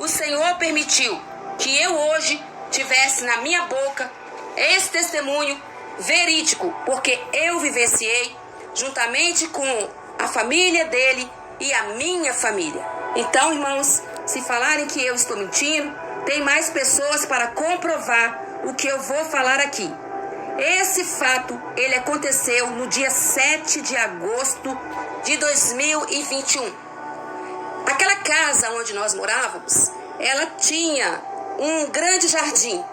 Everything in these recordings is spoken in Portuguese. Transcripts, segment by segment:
o Senhor permitiu que eu hoje tivesse na minha boca esse testemunho verídico, porque eu vivenciei juntamente com a família dele e a minha família. Então, irmãos, se falarem que eu estou mentindo, tem mais pessoas para comprovar o que eu vou falar aqui. Esse fato, ele aconteceu no dia 7 de agosto de 2021. Aquela casa onde nós morávamos, ela tinha um grande jardim.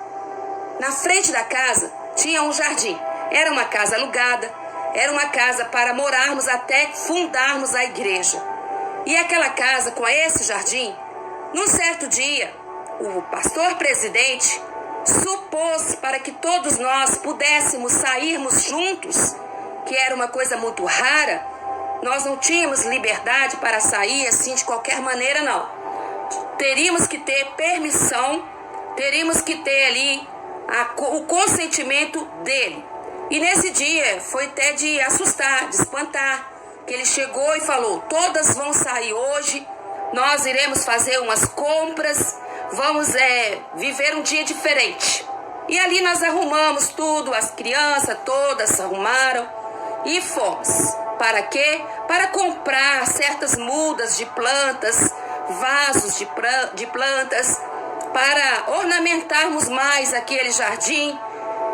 Na frente da casa tinha um jardim. Era uma casa alugada, era uma casa para morarmos até fundarmos a igreja. E aquela casa com esse jardim, num certo dia, o pastor presidente supôs para que todos nós pudéssemos sairmos juntos, que era uma coisa muito rara. Nós não tínhamos liberdade para sair assim de qualquer maneira, não. Teríamos que ter permissão, teríamos que ter ali o consentimento dele. E nesse dia foi até de assustar, de espantar, que ele chegou e falou: todas vão sair hoje, nós iremos fazer umas compras, vamos viver um dia diferente. E ali nós arrumamos tudo, as crianças todas se arrumaram e fomos. Para quê? Para comprar certas mudas de plantas, vasos de plantas, para ornamentarmos mais aquele jardim,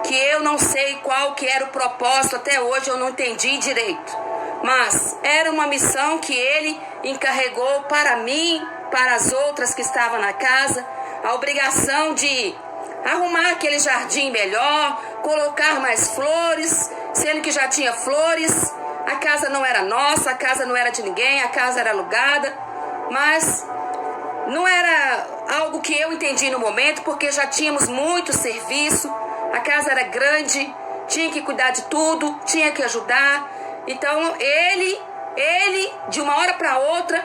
que eu não sei qual que era o propósito, até hoje eu não entendi direito. Mas era uma missão que ele encarregou para mim, para as outras que estavam na casa, a obrigação de arrumar aquele jardim melhor, colocar mais flores, sendo que já tinha flores. A casa não era nossa, a casa não era de ninguém, a casa era alugada, mas não era algo que eu entendi no momento, porque já tínhamos muito serviço, a casa era grande, tinha que cuidar de tudo, tinha que ajudar. Então ele de uma hora para outra,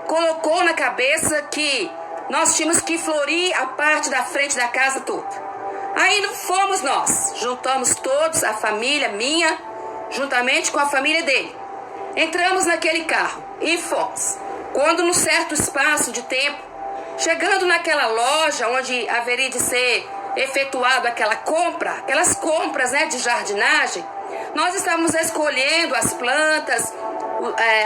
colocou na cabeça que nós tínhamos que florir a parte da frente da casa toda. Aí fomos nós, juntamos todos, a família minha, juntamente com a família dele. Entramos naquele carro e fomos. Quando num certo espaço de tempo, chegando naquela loja onde haveria de ser efetuado aquelas compras, de jardinagem, nós estávamos escolhendo as plantas,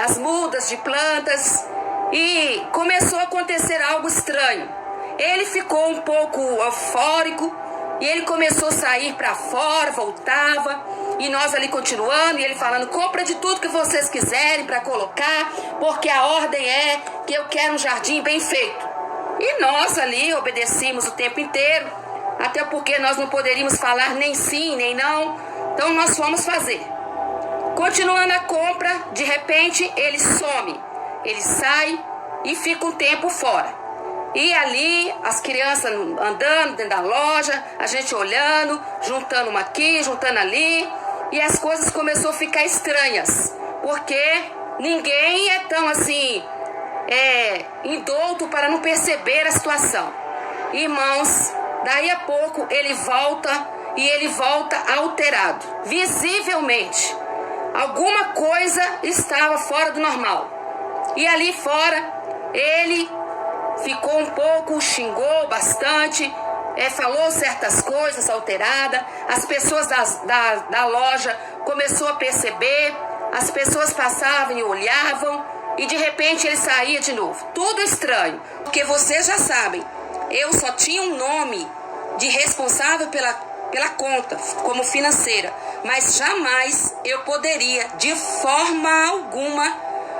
as mudas de plantas, e começou a acontecer algo estranho. Ele ficou um pouco eufórico e ele começou a sair para fora, voltava, e nós ali continuando, e ele falando: compra de tudo que vocês quiserem para colocar, porque a ordem é que eu quero um jardim bem feito. E nós ali obedecemos o tempo inteiro, até porque nós não poderíamos falar nem sim, nem não. Então nós fomos fazer. Continuando a compra, de repente ele some, ele sai e fica um tempo fora. E ali as crianças andando dentro da loja, a gente olhando, juntando uma aqui, juntando ali, e as coisas começaram a ficar estranhas, porque ninguém é tão assim indouto para não perceber a situação. Irmãos, daí a pouco ele volta, e ele volta alterado, visivelmente. Alguma coisa estava fora do normal. E ali fora, ele ficou um pouco, xingou bastante, falou certas coisas alteradas. As pessoas da loja começaram a perceber, as pessoas passavam e olhavam, e de repente ele saía de novo. Tudo estranho, porque vocês já sabem, eu só tinha um nome de responsável pela conta, como financeira, mas jamais eu poderia, de forma alguma,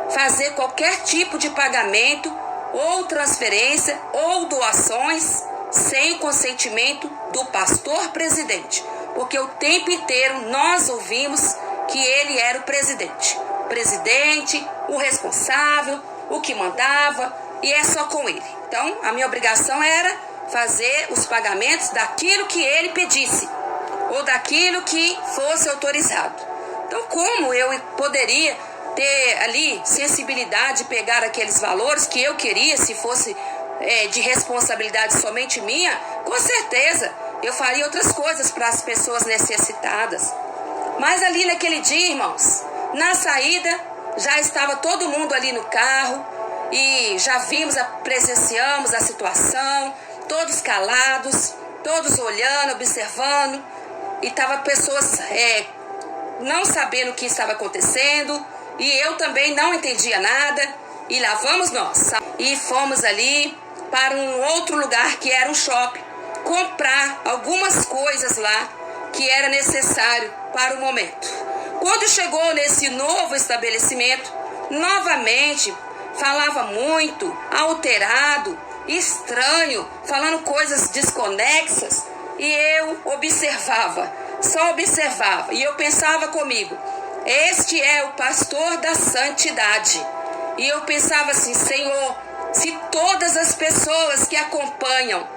fazer qualquer tipo de pagamento ou transferência ou doações sem consentimento do pastor presidente, porque o tempo inteiro nós ouvimos que ele era o presidente, o responsável, o que mandava, e é só com ele. Então a minha obrigação era fazer os pagamentos daquilo que ele pedisse, ou daquilo que fosse autorizado. Então, como eu poderia ter ali sensibilidade de pegar aqueles valores que eu queria, se fosse de responsabilidade somente minha, com certeza eu faria outras coisas para as pessoas necessitadas. Mas ali naquele dia, irmãos, na saída, já estava todo mundo ali no carro, e já vimos, presenciamos a situação, todos calados, todos olhando, observando, e tava pessoas não sabendo o que estava acontecendo, e eu também não entendia nada, e lá vamos nós, e fomos ali para um outro lugar que era um shopping, comprar algumas coisas lá que era necessário para o momento. Quando chegou nesse novo estabelecimento, novamente falava muito, alterado, estranho, falando coisas desconexas, e eu observava, só observava, e eu pensava comigo, este é o pastor da santidade. E eu pensava assim, Senhor, se todas as pessoas que acompanham,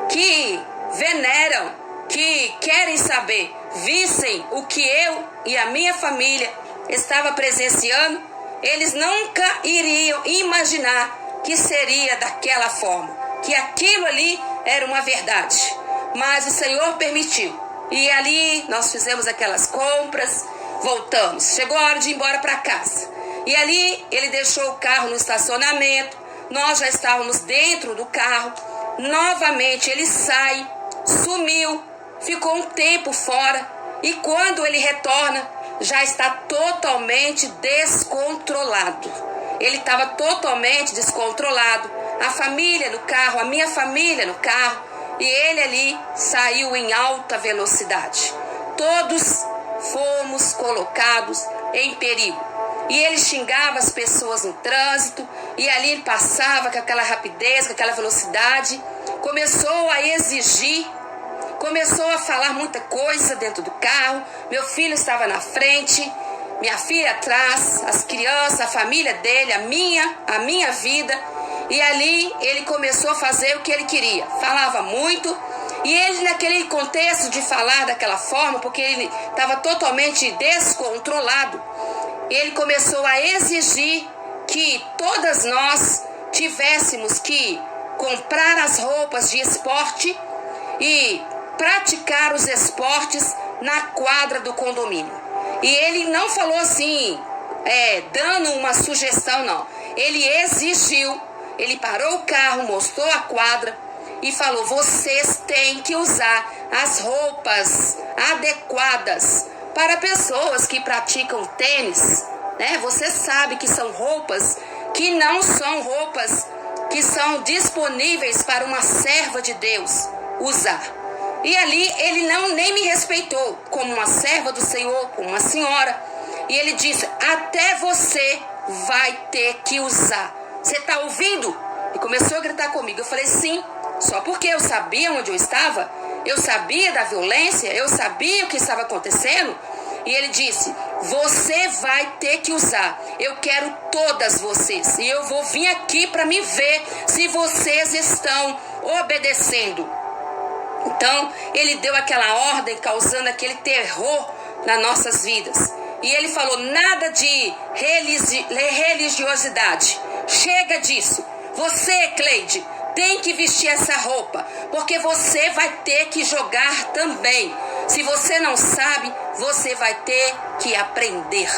que veneram, que querem saber, vissem o que eu e a minha família estava presenciando, eles nunca iriam imaginar que seria daquela forma, que aquilo ali era uma verdade. Mas o Senhor permitiu. E ali nós fizemos aquelas compras, voltamos. Chegou a hora de ir embora para casa. E ali ele deixou o carro no estacionamento. Nós já estávamos dentro do carro. Novamente ele sai, sumiu, ficou um tempo fora. E quando ele retorna, já está totalmente descontrolado. Ele estava totalmente descontrolado. A família no carro, a minha família no carro. E ele ali saiu em alta velocidade. Todos fomos colocados em perigo. E ele xingava as pessoas no trânsito. E ali ele passava com aquela rapidez, com aquela velocidade. Começou a exigir. Começou a falar muita coisa dentro do carro. Meu filho estava na frente, minha filha atrás, as crianças, a família dele, a minha vida. E ali ele começou a fazer o que ele queria. Falava muito. E ele, naquele contexto de falar daquela forma, porque ele estava totalmente descontrolado, ele começou a exigir que todas nós tivéssemos que comprar as roupas de esporte e praticar os esportes na quadra do condomínio. E ele não falou assim, dando uma sugestão, não. Ele exigiu, ele parou o carro, mostrou a quadra e falou, vocês têm que usar as roupas adequadas para pessoas que praticam tênis, né? Você sabe que são roupas que não são roupas que são disponíveis para uma serva de Deus usar. E ali ele nem me respeitou como uma serva do Senhor, como uma senhora. E ele disse, até você vai ter que usar. Você está ouvindo? E começou a gritar comigo. Eu falei, sim, só porque eu sabia onde eu estava, eu sabia da violência, eu sabia o que estava acontecendo. E ele disse, você vai ter que usar. Eu quero todas vocês. E eu vou vir aqui para me ver se vocês estão obedecendo. Então, ele deu aquela ordem, causando aquele terror nas nossas vidas. E ele falou, nada de religiosidade. Chega disso. Você, Cleide, tem que vestir essa roupa, porque você vai ter que jogar também. Se você não sabe, você vai ter que aprender.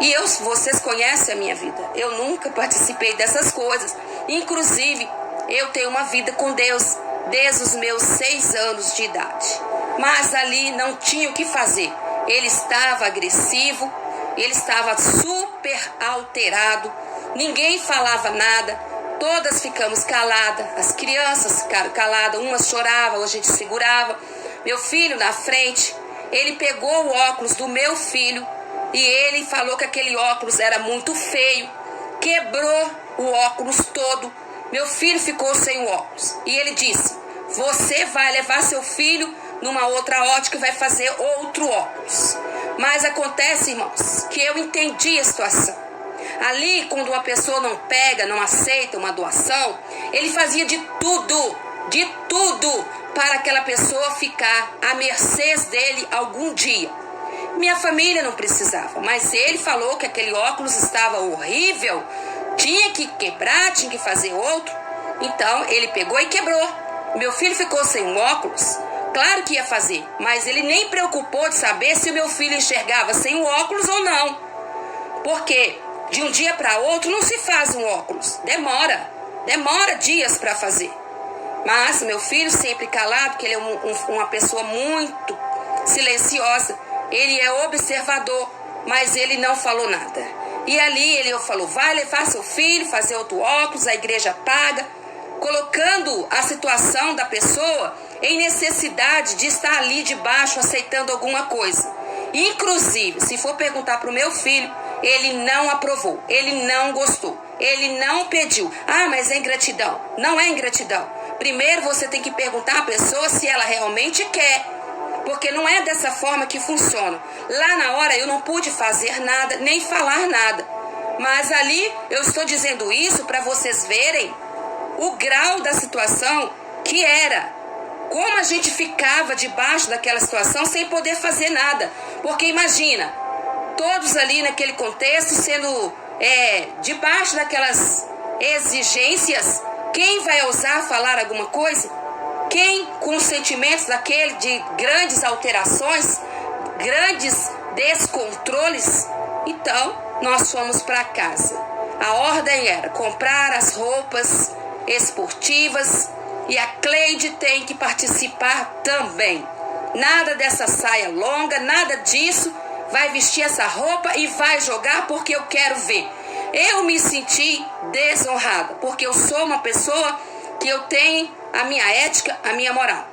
E vocês conhecem a minha vida. Eu nunca participei dessas coisas. Inclusive, eu tenho uma vida com Deus desde os meus 6 anos de idade. Mas ali não tinha o que fazer. Ele estava agressivo, ele estava super alterado, ninguém falava nada, todas ficamos caladas, as crianças ficaram caladas, umas choravam, a gente segurava. Meu filho na frente, ele pegou o óculos do meu filho e ele falou que aquele óculos era muito feio, quebrou o óculos todo. Meu filho ficou sem o óculos e ele disse, você vai levar seu filho numa outra ótica e vai fazer outro óculos. Mas acontece, irmãos, que eu entendi a situação. Ali, quando uma pessoa não pega, não aceita uma doação, ele fazia de tudo para aquela pessoa ficar à mercê dele algum dia. Minha família não precisava, mas ele falou que aquele óculos estava horrível, tinha que quebrar, tinha que fazer outro. Então, ele pegou e quebrou. Meu filho ficou sem um óculos. Claro que ia fazer, mas ele nem preocupou de saber se o meu filho enxergava sem o óculos ou não. Porque De um dia para outro não se faz um óculos. Demora dias para fazer. Mas meu filho sempre calado, porque ele é uma pessoa muito silenciosa. Ele é observador, mas ele não falou nada. E ali ele falou, vai levar seu filho, fazer outro óculos, a igreja paga, colocando a situação da pessoa em necessidade de estar ali debaixo aceitando alguma coisa. Inclusive, se for perguntar para o meu filho, ele não aprovou, ele não gostou, ele não pediu. Ah, mas é ingratidão. Não é ingratidão. Primeiro você tem que perguntar à pessoa se ela realmente quer, porque não é dessa forma que funciona. Lá na hora eu não pude fazer nada, nem falar nada. Mas ali eu estou dizendo isso para vocês verem o grau da situação que era. Como a gente ficava debaixo daquela situação sem poder fazer nada. Porque imagina, todos ali naquele contexto sendo debaixo daquelas exigências, quem vai ousar falar alguma coisa? Quem com sentimentos daquele de grandes alterações, grandes descontroles? Então, nós fomos para casa. A ordem era comprar as roupas esportivas e a Cleide tem que participar também. Nada dessa saia longa, nada disso. Vai vestir essa roupa e vai jogar porque eu quero ver. Eu me senti desonrada, porque eu sou uma pessoa que eu tenho a minha ética, a minha moral.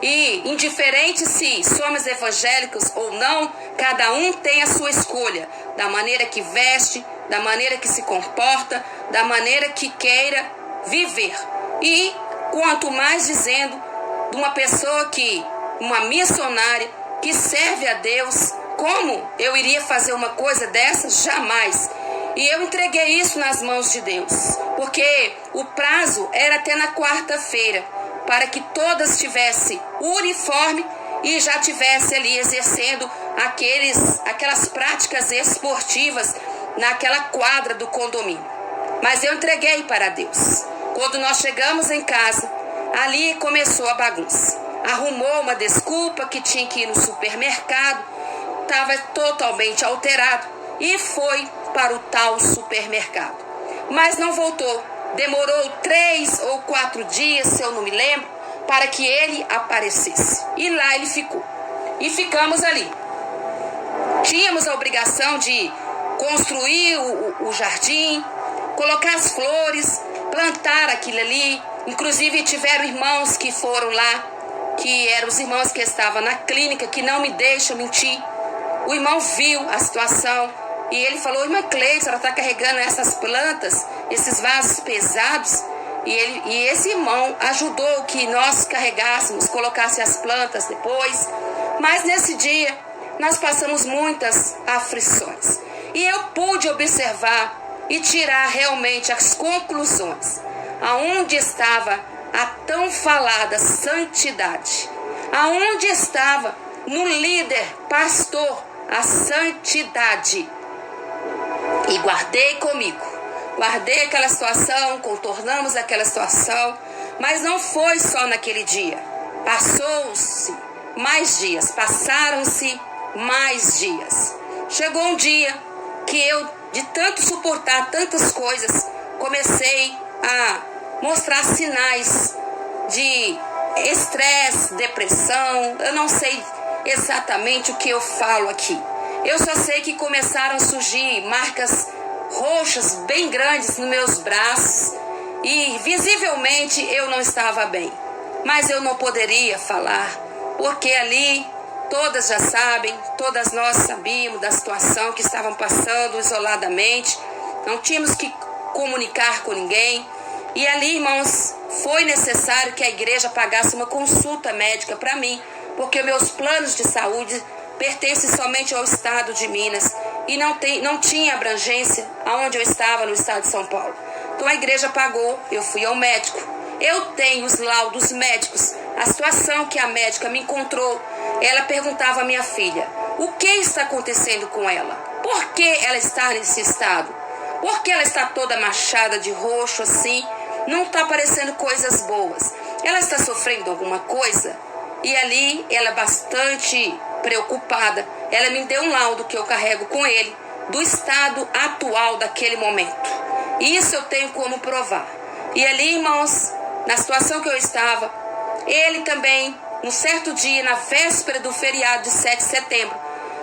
E indiferente se somos evangélicos ou não, cada um tem a sua escolha, da maneira que veste, da maneira que se comporta, da maneira que queira viver. E quanto mais dizendo de uma pessoa uma missionária que serve a Deus, como eu iria fazer uma coisa dessa? Jamais. E eu entreguei isso nas mãos de Deus, porque o prazo era até na quarta-feira, para que todas tivessem o uniforme e já tivessem ali exercendo aquelas práticas esportivas naquela quadra do condomínio. Mas eu entreguei para Deus. Quando nós chegamos em casa, ali começou a bagunça. Arrumou uma desculpa que tinha que ir no supermercado, estava totalmente alterado e foi para o tal supermercado. Mas não voltou. Demorou 3 ou 4 dias, se eu não me lembro, para que ele aparecesse. E lá ele ficou. E ficamos ali. Tínhamos a obrigação de construir o jardim, colocar as flores, plantar aquilo ali. Inclusive tiveram irmãos que foram lá, que eram os irmãos que estavam na clínica, que não me deixam mentir. O irmão viu a situação e ele falou, irmã Cleide, ela está carregando essas plantas, esses vasos pesados. E esse irmão ajudou que nós carregássemos, colocasse as plantas depois. Mas nesse dia nós passamos muitas aflições. E eu pude observar e tirar realmente as conclusões. Aonde estava a tão falada santidade? Aonde estava no líder, pastor, a santidade? E guardei comigo. Guardei aquela situação, contornamos aquela situação, mas não foi só naquele dia. Passou-se mais dias, passaram-se mais dias. Chegou um dia que eu, de tanto suportar tantas coisas, comecei a mostrar sinais de estresse, depressão. Eu não sei exatamente o que eu falo aqui. Eu só sei que começaram a surgir marcas roxas bem grandes nos meus braços e visivelmente eu não estava bem. Mas eu não poderia falar, porque ali todas já sabem, todas nós sabíamos da situação que estavam passando isoladamente. Não tínhamos que comunicar com ninguém. E ali, irmãos, foi necessário que a igreja pagasse uma consulta médica para mim, porque meus planos de saúde pertencem somente ao estado de Minas e não tinha abrangência aonde eu estava no estado de São Paulo. Então a igreja pagou, eu fui ao médico. Eu tenho os laudos médicos, a situação que a médica me encontrou. Ela perguntava à minha filha, o que está acontecendo com ela? Por que ela está nesse estado? Por que ela está toda machada de roxo assim? Não está aparecendo coisas boas. Ela está sofrendo alguma coisa? E ali ela bastante preocupada. Ela me deu um laudo que eu carrego com ele, do estado atual daquele momento. Isso eu tenho como provar. E ali, irmãos, na situação que eu estava, ele também, num certo dia, na véspera do feriado de 7 de setembro,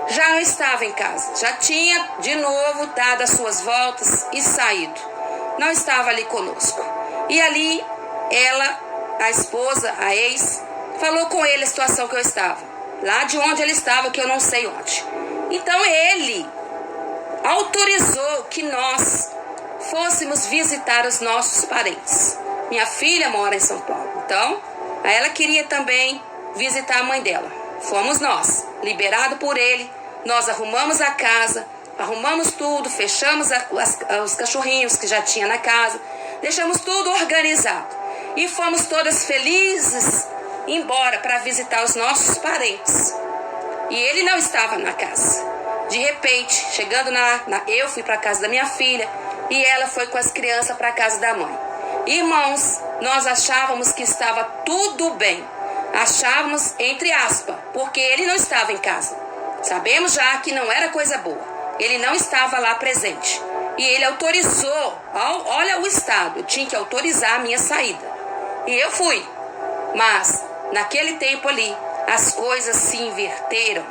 já não estava em casa. Já tinha, de novo, dado as suas voltas e saído. Não estava ali conosco. E ali, ela, a esposa, a ex, falou com ele a situação que eu estava. Lá de onde ele estava, que eu não sei onde. Então, ele autorizou que nós fôssemos visitar os nossos parentes. Minha filha mora em São Paulo. Então, ela queria também visitar a mãe dela. Fomos nós, liberado por ele. Nós arrumamos a casa, arrumamos tudo, fechamos os cachorrinhos que já tinha na casa, deixamos tudo organizado. E fomos todas felizes embora para visitar os nossos parentes. E ele não estava na casa. De repente, chegando eu fui para a casa da minha filha e ela foi com as crianças para a casa da mãe. Irmãos, nós achávamos que estava tudo bem. Achávamos, entre aspas, porque ele não estava em casa. Sabemos já que não era coisa boa. Ele não estava lá presente. E ele autorizou, olha o estado, eu tinha que autorizar a minha saída. E eu fui. Mas, naquele tempo ali, as coisas se inverteram.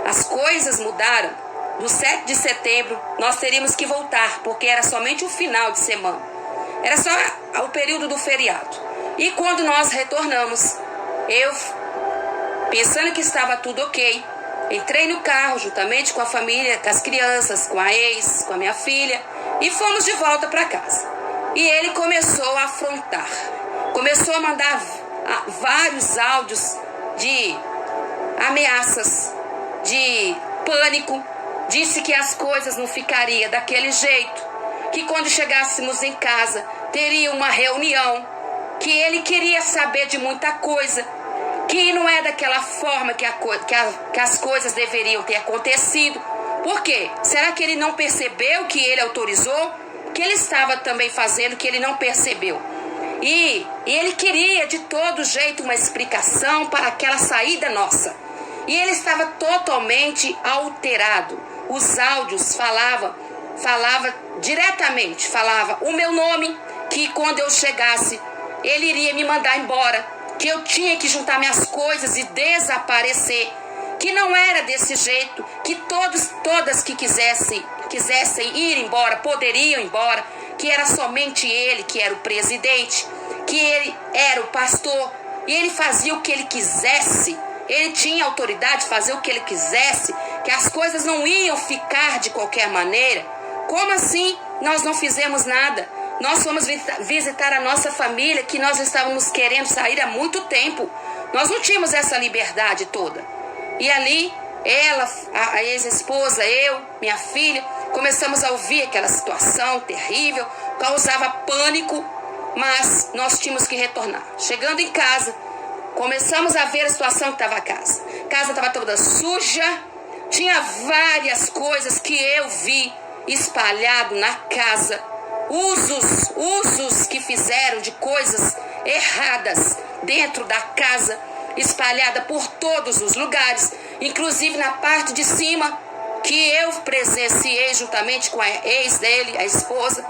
As coisas mudaram. No 7 de setembro, nós teríamos que voltar, porque era somente o final de semana. Era só o período do feriado. E quando nós retornamos, eu, pensando que estava tudo ok, entrei no carro juntamente com a família, com as crianças, com a ex, com a minha filha, e fomos de volta para casa. E ele começou a afrontar. Começou a mandar vários áudios de ameaças, de pânico. Disse que as coisas não ficariam daquele jeito, que quando chegássemos em casa teria uma reunião, que ele queria saber de muita coisa, que não é daquela forma que as coisas deveriam ter acontecido. Por quê? Será que ele não percebeu que ele autorizou? Que ele estava também fazendo que ele não percebeu? E ele queria de todo jeito uma explicação para aquela saída nossa. E ele estava totalmente alterado. Os áudios falava diretamente, falava o meu nome, que quando eu chegasse, ele iria me mandar embora, que eu tinha que juntar minhas coisas e desaparecer, que não era desse jeito, que todas que quisessem ir embora, poderiam ir embora, que era somente ele que era o presidente, que ele era o pastor, e ele fazia o que ele quisesse. Ele tinha autoridade de fazer o que ele quisesse, que as coisas não iam ficar de qualquer maneira. Como assim nós não fizemos nada? Nós fomos visitar a nossa família, que nós estávamos querendo sair há muito tempo. Nós não tínhamos essa liberdade toda. E ali, ela, a ex-esposa, eu, minha filha, começamos a ouvir aquela situação terrível, causava pânico, mas nós tínhamos que retornar. Chegando em casa, começamos a ver a situação que estava a casa. A casa estava toda suja, tinha várias coisas que eu vi espalhado na casa. Usos que fizeram de coisas erradas dentro da casa, espalhada por todos os lugares, inclusive na parte de cima, que eu presenciei juntamente com a ex dele, a esposa.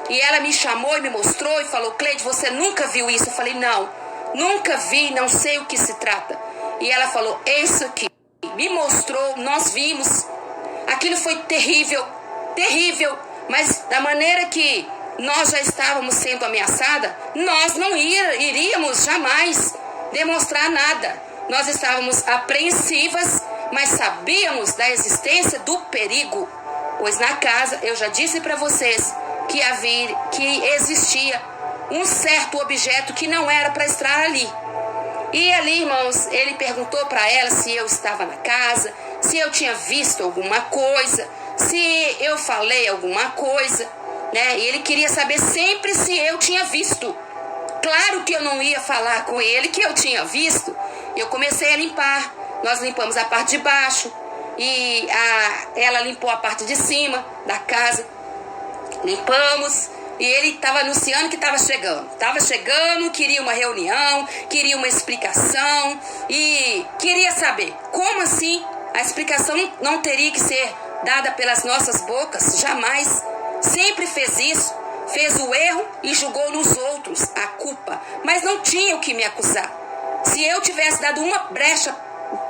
E ela me chamou e me mostrou e falou: Cleide, você nunca viu isso? Eu falei: não, nunca vi, não sei o que se trata. E ela falou: isso aqui. Me mostrou, nós vimos. Aquilo foi terrível, terrível. Mas da maneira que nós já estávamos sendo ameaçadas, nós não iríamos jamais demonstrar nada. Nós estávamos apreensivas, mas sabíamos da existência do perigo. Pois na casa, eu já disse para vocês que existia um certo objeto que não era para estar ali. E ali, irmãos, ele perguntou para ela se eu estava na casa, se eu tinha visto alguma coisa, se eu falei alguma coisa, né? E ele queria saber sempre se eu tinha visto. Claro que eu não ia falar com ele que eu tinha visto. Eu comecei a limpar. Nós limpamos a parte de baixo e ela limpou a parte de cima da casa. Limpamos. E ele estava anunciando que estava chegando. Estava chegando, queria uma reunião, queria uma explicação e queria saber como assim a explicação não teria que ser dada pelas nossas bocas, jamais. Sempre fez isso, fez o erro e julgou nos outros a culpa, mas não tinha o que me acusar. Se eu tivesse dado uma brecha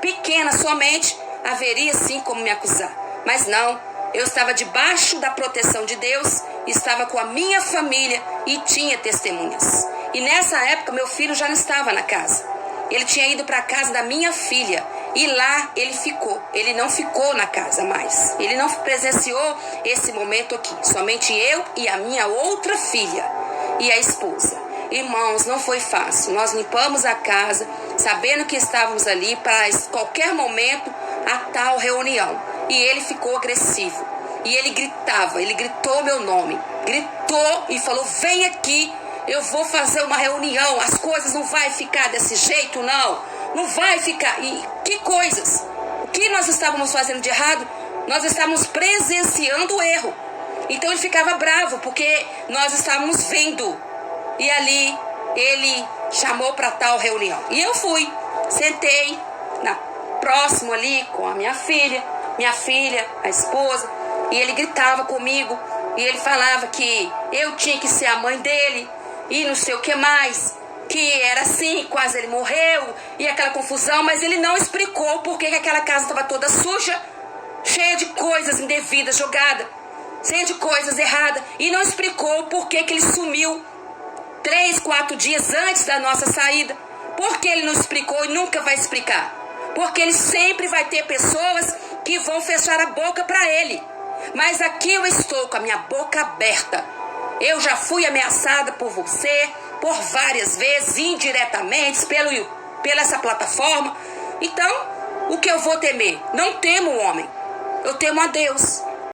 pequena somente, haveria sim como me acusar. Mas não, eu estava debaixo da proteção de Deus, estava com a minha família e tinha testemunhas. E nessa época meu filho já não estava na casa. Ele tinha ido para a casa da minha filha e lá ele ficou. Ele não ficou na casa mais. Ele não presenciou esse momento aqui. Somente eu e a minha outra filha e a esposa. Irmãos, não foi fácil. Nós limpamos a casa, sabendo que estávamos ali para qualquer momento a tal reunião. E ele ficou agressivo. E ele gritava, ele gritou meu nome. Gritou e falou: vem aqui, eu vou fazer uma reunião. As coisas não vai ficar desse jeito, não. Não vai ficar. E que coisas? O que nós estávamos fazendo de errado? Nós estávamos presenciando o erro. Então ele ficava bravo, porque nós estávamos vendo. E ali ele chamou para tal reunião. E eu fui, sentei próximo ali com a minha filha, a esposa. E ele gritava comigo. E ele falava que eu tinha que ser a mãe dele. E não sei o que mais. Que era assim, quase ele morreu. E aquela confusão. Mas ele não explicou por que aquela casa estava toda suja. Cheia de coisas indevidas jogadas. Cheia de coisas erradas. E não explicou por que ele sumiu 3, 4 dias antes da nossa saída. Por que ele não explicou e nunca vai explicar? Porque ele sempre vai ter pessoas que vão fechar a boca para ele. Mas aqui eu estou com a minha boca aberta. Eu já fui ameaçada por você, por várias vezes, indiretamente, pela essa plataforma. Então, o que eu vou temer? Não temo o homem. Eu temo a Deus.